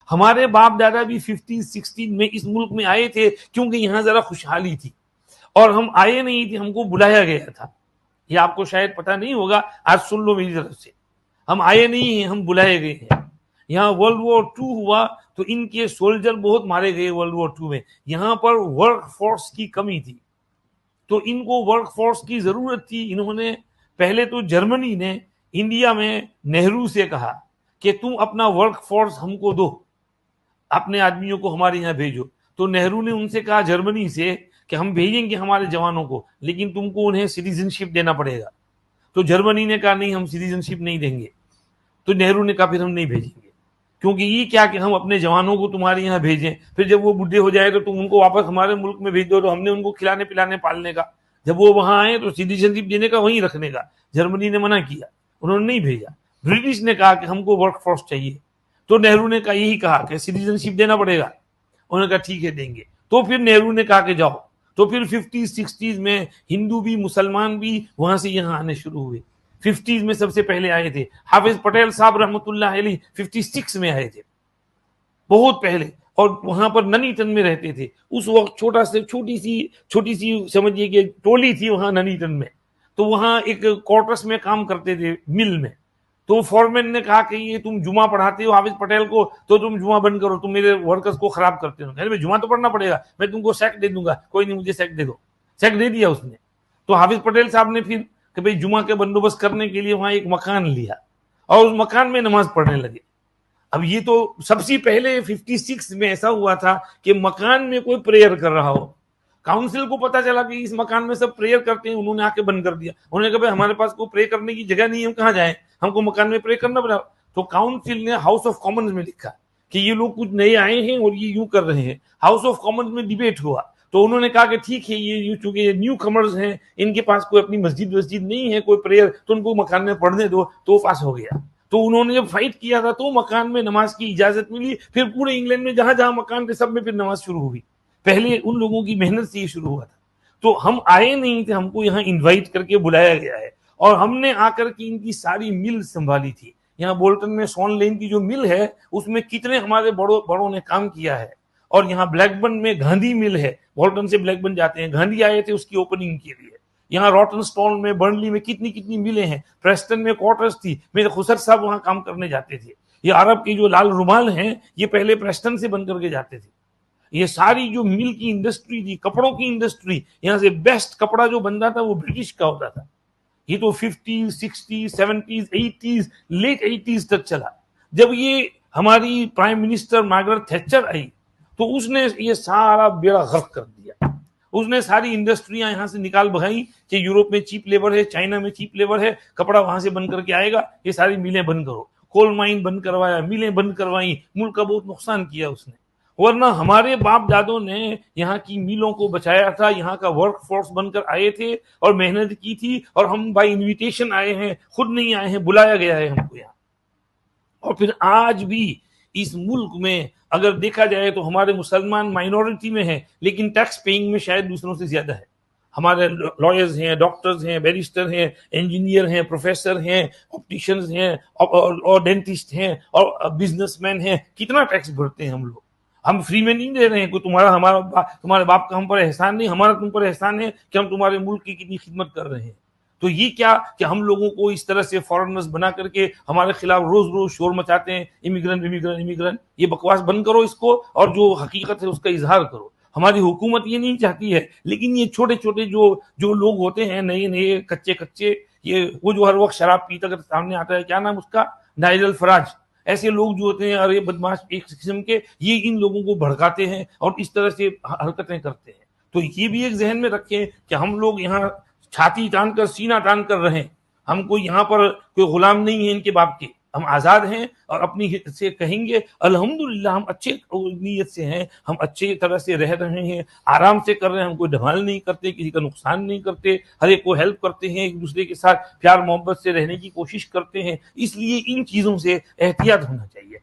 हमारे बाप दादा भी 50-60 में इस मुल्क में आए थे क्योंकि यहाँ जरा खुशहाली थी, और हम आए नहीं थे, हमको बुलाया गया था। ये आपको शायद पता नहीं होगा, आज सुन लो मेरी तरफ से। हम आए नहीं हैं, हम बुलाए गए हैं। यहाँ वर्ल्ड वॉर 2 हुआ तो इनके सोल्जर बहुत मारे गए वर्ल्ड वॉर 2 में। यहाँ पर वर्क फोर्स की कमी थी, तो इनको वर्क फोर्स की जरूरत थी। इन्होंने पहले तो जर्मनी ने इंडिया में नेहरू से कहा कि तुम अपना वर्क फोर्स हमको दो, अपने आदमियों को हमारे यहाँ भेजो। तो नेहरू ने उनसे कहा जर्मनी से कि हम भेजेंगे हमारे जवानों को, लेकिन तुमको उन्हें सिटीजनशिप देना पड़ेगा। तो जर्मनी ने कहा नहीं, हम सिटीजनशिप नहीं देंगे। तो नेहरू ने कहा फिर हम नहीं भेजेंगे, क्योंकि ये क्या कि हम अपने जवानों को तुम्हारे यहाँ भेजें, फिर जब वो बुढ़े हो जाए तो तुम उनको वापस हमारे मुल्क में भेज दो, तो हमने उनको खिलाने पिलाने पालने का, जब वो वहां आए तो सिटीजनशिप देने का, वहीं रखने का। जर्मनी ने मना किया, उन्होंने नहीं भेजा। ब्रिटिश ने कहा कि हमको वर्क फोर्स चाहिए, तो नेहरू ने कहा यही कहा कि सिटीजनशिप देना पड़ेगा। उन्होंने कहा ठीक है देंगे। तो फिर नेहरू ने कहा कि जाओ। तो फिर 50-60 में हिंदू भी मुसलमान भी वहां से यहाँ आने शुरू हुए। 50s में सबसे पहले आए थे हाफिज पटेल साहब रहमतुल्लाह अलैह, 56 में आए थे, बहुत पहले। और वहां पर ननीटन में रहते थे उस वक्त। छोटी सी समझिए कि टोली थी वहां ननीटन में। तो वहां एक क्वार्टर्स में काम करते थे, मिल में। तो फॉरमैन ने कहा कि ये तुम जुमा पढ़ाते हो हाफिज पटेल को, तो तुम जुमा बंद करो, तुम मेरे वर्कर्स को खराब करते हो। भाई जुमा तो पढ़ना पड़ेगा, मैं तुमको सैक दे दूंगा। कोई नहीं, मुझे सैक दे दो। सैक दे दिया उसने। तो हाफिज पटेल साहब ने फिर कि भाई जुमा के बंदोबस्त करने के लिए वहां एक मकान लिया और उस मकान में नमाज पढ़ने लगे। अब ये तो सबसे पहले 56 में ऐसा हुआ था कि मकान में कोई प्रेयर कर रहा हो। काउंसिल को पता चला कि इस मकान में सब प्रेयर करते हैं, उन्होंने आके बंद कर दिया। उन्होंने कहा भाई हमारे पास कोई प्रे करने की जगह नहीं है, हम कहाँ जाए, हमको मकान में प्रे करना पड़ा। तो काउंसिल ने हाउस ऑफ कॉमन्स में लिखा कि ये लोग कुछ नए आए हैं और ये यूं कर रहे हैं। हाउस ऑफ कॉमन्स में डिबेट हुआ, तो उन्होंने कहा कि ठीक है, ये चूंकि न्यू कमर्स हैं, इनके पास कोई अपनी मस्जिद नहीं है, कोई प्रेयर, तो उनको मकान में पढ़ने दो। तो पास हो गया। तो उन्होंने जब फाइट किया था तो मकान में नमाज की इजाजत मिली। फिर पूरे इंग्लैंड में जहां जहां मकान थे सब में फिर नमाज शुरू हुई। पहले उन लोगों की मेहनत से ये शुरू हुआ था। तो हम आए नहीं थे, हमको यहाँ इनवाइट करके बुलाया गया है, और हमने आकर के इनकी सारी मिल संभाली थी। यहाँ बोल्टन में सॉन लेन की जो मिल है उसमें कितने हमारे बड़ों ने काम किया है। और यहाँ ब्लैकबर्न में गांधी मिल है, बोल्टन से ब्लैकबर्न जाते हैं, गांधी आए थे उसकी ओपनिंग के लिए। यहाँ रॉटन स्टॉल में, बर्नली में कितनी मिलें हैं। प्रेस्टन में क्वार्टर्स थी, मेरे खुसर साहब वहां काम करने जाते थे। ये अरब के जो लाल रुमाल हैं ये पहले प्रेस्टन से बन करके जाते थे। ये सारी जो मिल की इंडस्ट्री थी, कपड़ों की इंडस्ट्री, यहाँ से बेस्ट कपड़ा जो बनता था वो ब्रिटिश का होता था। ये तो 50, 60, 70, 80, लेट 80s तक चला। जब ये हमारी प्राइम मिनिस्टर मार्गरेट थैचर आई तो उसने ये सारा बेड़ा गर्क कर दिया। उसने सारी इंडस्ट्रियां यहां से निकाल भगाई कि यूरोप में चीप लेबर है, चाइना में चीप लेबर है, कपड़ा वहां से बन करके आएगा, ये सारी मिलें बंद करो। कोल माइन बंद करवाया, मिलें बंद करवाई, मुल्क का बहुत नुकसान किया उसने। वरना हमारे बाप दादों ने यहाँ की मिलों को बचाया था, यहाँ का वर्क फोर्स बनकर आए थे और मेहनत की थी। और हम बाय इन्विटेशन आए हैं, खुद नहीं आए हैं, बुलाया गया है हमको यहाँ। और फिर आज भी इस मुल्क में अगर देखा जाए तो हमारे मुसलमान माइनॉरिटी में है, लेकिन टैक्स पेइंग में शायद दूसरों से ज्यादा है। हमारे लॉयर्स हैं, डॉक्टर्स हैं, बैरिस्टर हैं, इंजीनियर हैं, प्रोफेसर हैं, ऑप्टिशियंस हैं, और डेंटिस्ट हैं, और बिजनेसमैन हैं। कितना टैक्स भरते हैं हम लोग। हम फ्री में नहीं दे रहे हैं। कोई तुम्हारे बाप का हम पर एहसान नहीं, हमारा तुम पर एहसान है कि हम तुम्हारे मुल्क की कितनी खिदमत कर रहे हैं। तो ये क्या कि हम लोगों को इस तरह से फॉरेनर्स बना करके हमारे खिलाफ रोज रोज शोर मचाते हैं, इमिग्रेंट। ये बकवास बंद करो इसको, और जो हकीकत है उसका इजहार करो। हमारी हुकूमत ये नहीं चाहती है, लेकिन ये छोटे छोटे जो लोग होते हैं, नए कच्चे, ये वो जो हर वक्त शराब पीता कर सामने आता है, क्या नाम उसका, नाइजल फराज, ऐसे लोग जो होते हैं, अरे बदमाश एक किस्म के, ये इन लोगों को भड़काते हैं और इस तरह से हरकतें करते हैं। तो ये भी एक जहन में रखें कि हम लोग यहाँ छाती तान कर, सीना तान कर रहे हैं। हम कोई यहाँ पर कोई गुलाम नहीं है इनके बाप के, हम आजाद हैं और अपनी हित से कहेंगे अल्हम्दुलिल्लाह, हम अच्छे नीयत से हैं, हम अच्छे तरह से रह रहे हैं, आराम से कर रहे हैं, हम कोई धमाल नहीं करते, किसी का नुकसान नहीं करते, हर एक को हेल्प करते हैं, एक दूसरे के साथ प्यार मोहब्बत से रहने की कोशिश करते हैं। इसलिए इन चीजों से एहतियात होना चाहिए।